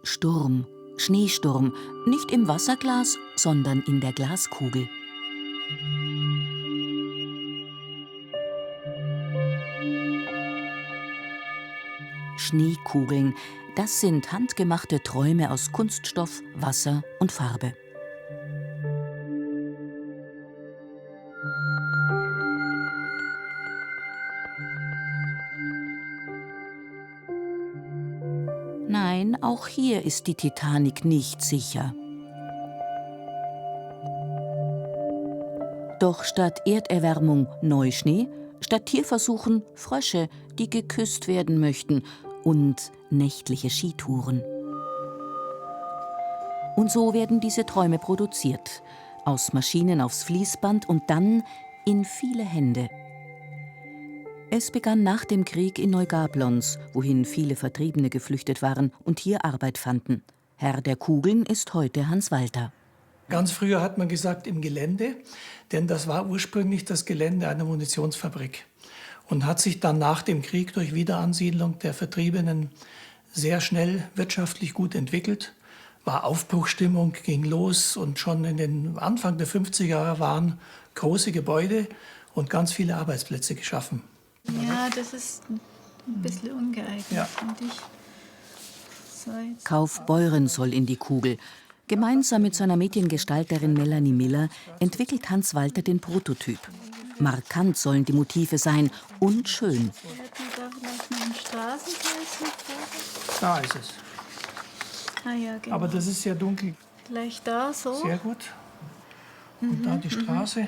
Sturm, Schneesturm, nicht im Wasserglas, sondern in der Glaskugel. Schneekugeln, das sind handgemachte Träume aus Kunststoff, Wasser und Farbe. Nein, auch hier ist die Titanic nicht sicher. Doch statt Erderwärmung Neuschnee, statt Tierversuchen Frösche, die geküsst werden möchten, und nächtliche Skitouren. Und so werden diese Träume produziert, aus Maschinen aufs Fließband und dann in viele Hände. Es begann nach dem Krieg in Neugablonz, wohin viele Vertriebene geflüchtet waren und hier Arbeit fanden. Herr der Kugeln ist heute Hans Walter. Ganz früher hat man gesagt im Gelände, denn das war ursprünglich das Gelände einer Munitionsfabrik und hat sich dann nach dem Krieg durch Wiederansiedlung der Vertriebenen sehr schnell wirtschaftlich gut entwickelt. War Aufbruchsstimmung, ging los und schon in den Anfang der 50er Jahre waren große Gebäude und ganz viele Arbeitsplätze geschaffen. Ja, das ist ein bisschen ungeeignet, Ja. finde ich. So, jetzt Kaufbeuren soll in die Kugel. Gemeinsam mit seiner Mediengestalterin Melanie Miller entwickelt Hans Walter den Prototyp. Markant sollen die Motive sein und schön. hätten wir da vielleicht noch ein Straßenzeichen. Da ist es. Ah ja, genau. Aber das ist sehr dunkel. Vielleicht da so. Sehr gut. Und da die Straße.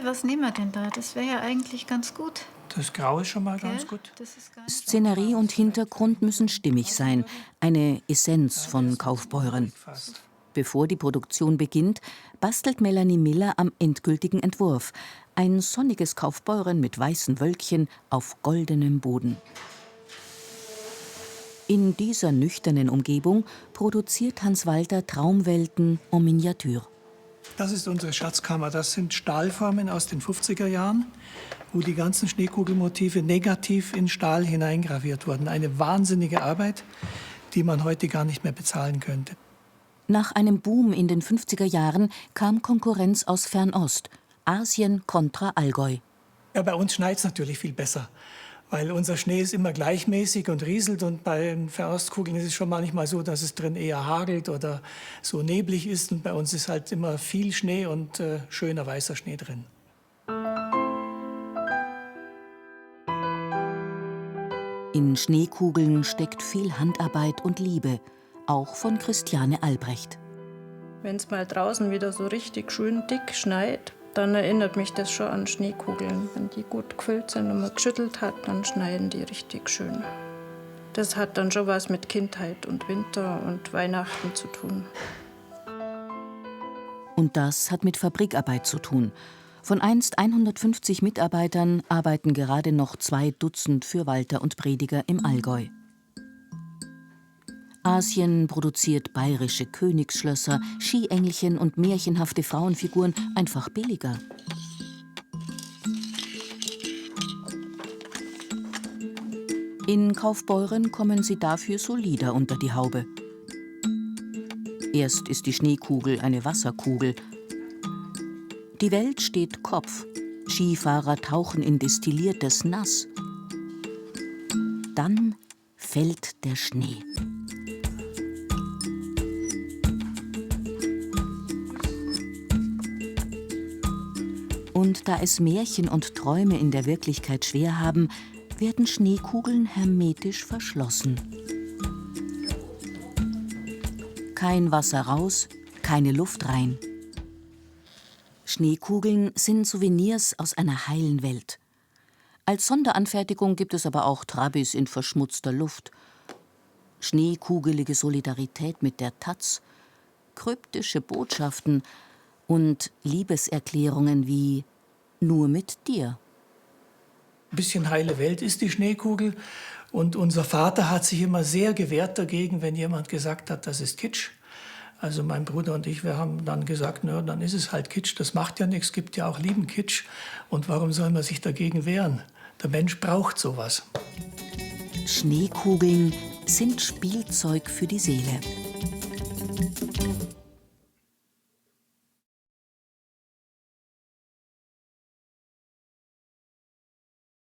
Was nehmen wir denn da? Das wäre ja eigentlich ganz gut. Das Grau ist schon mal Gell? ganz gut. Das ist gar nicht Szenerie und Hintergrund müssen stimmig sein. Eine Essenz von Kaufbeuren. Fast. Bevor die Produktion beginnt, bastelt Melanie Miller am endgültigen Entwurf. Ein sonniges Kaufbeuren mit weißen Wölkchen auf goldenem Boden. In dieser nüchternen Umgebung produziert Hans Walter Traumwelten en Miniature. Das ist unsere Schatzkammer. Das sind Stahlformen aus den 50er Jahren, wo die ganzen Schneekugelmotive negativ in Stahl hineingraviert wurden. Eine wahnsinnige Arbeit, die man heute gar nicht mehr bezahlen könnte. Nach einem Boom in den 50er Jahren kam Konkurrenz aus Fernost. Asien kontra Allgäu. Ja, bei uns schneit es natürlich viel besser, weil unser Schnee ist immer gleichmäßig und rieselt. Und bei den Ferostkugeln ist es schon manchmal so, dass es drin eher hagelt oder so neblig ist. Und bei uns ist halt immer viel Schnee und schöner weißer Schnee drin. In Schneekugeln steckt viel Handarbeit und Liebe, auch von Christiane Albrecht. Wenn es mal draußen wieder so richtig schön dick schneit, dann erinnert mich das schon an Schneekugeln. Wenn die gut gefüllt sind und man geschüttelt hat, dann schneiden die richtig schön. Das hat dann schon was mit Kindheit und Winter und Weihnachten zu tun. Und das hat mit Fabrikarbeit zu tun. Von einst 150 Mitarbeitern arbeiten gerade noch 2 Dutzend für Walter und Prediger im Allgäu. Asien produziert bayerische Königsschlösser, Skiengelchen und märchenhafte Frauenfiguren einfach billiger. In Kaufbeuren kommen sie dafür solider unter die Haube. Erst ist die Schneekugel eine Wasserkugel. Die Welt steht Kopf. Skifahrer tauchen in destilliertes Nass. Dann fällt der Schnee. Und da es Märchen und Träume in der Wirklichkeit schwer haben, werden Schneekugeln hermetisch verschlossen. Kein Wasser raus, keine Luft rein. Schneekugeln sind Souvenirs aus einer heilen Welt. Als Sonderanfertigung gibt es aber auch Trabis in verschmutzter Luft. Schneekugelige Solidarität mit der Taz, kryptische Botschaften und Liebeserklärungen wie »Nur mit dir«. Ein bisschen heile Welt ist die Schneekugel. Und unser Vater hat sich immer sehr gewehrt dagegen, wenn jemand gesagt hat, das ist Kitsch. Also mein Bruder und ich, wir haben dann gesagt, na, dann ist es halt Kitsch, das macht ja nichts, gibt ja auch lieben Kitsch. Und warum soll man sich dagegen wehren? Der Mensch braucht sowas. Schneekugeln sind Spielzeug für die Seele.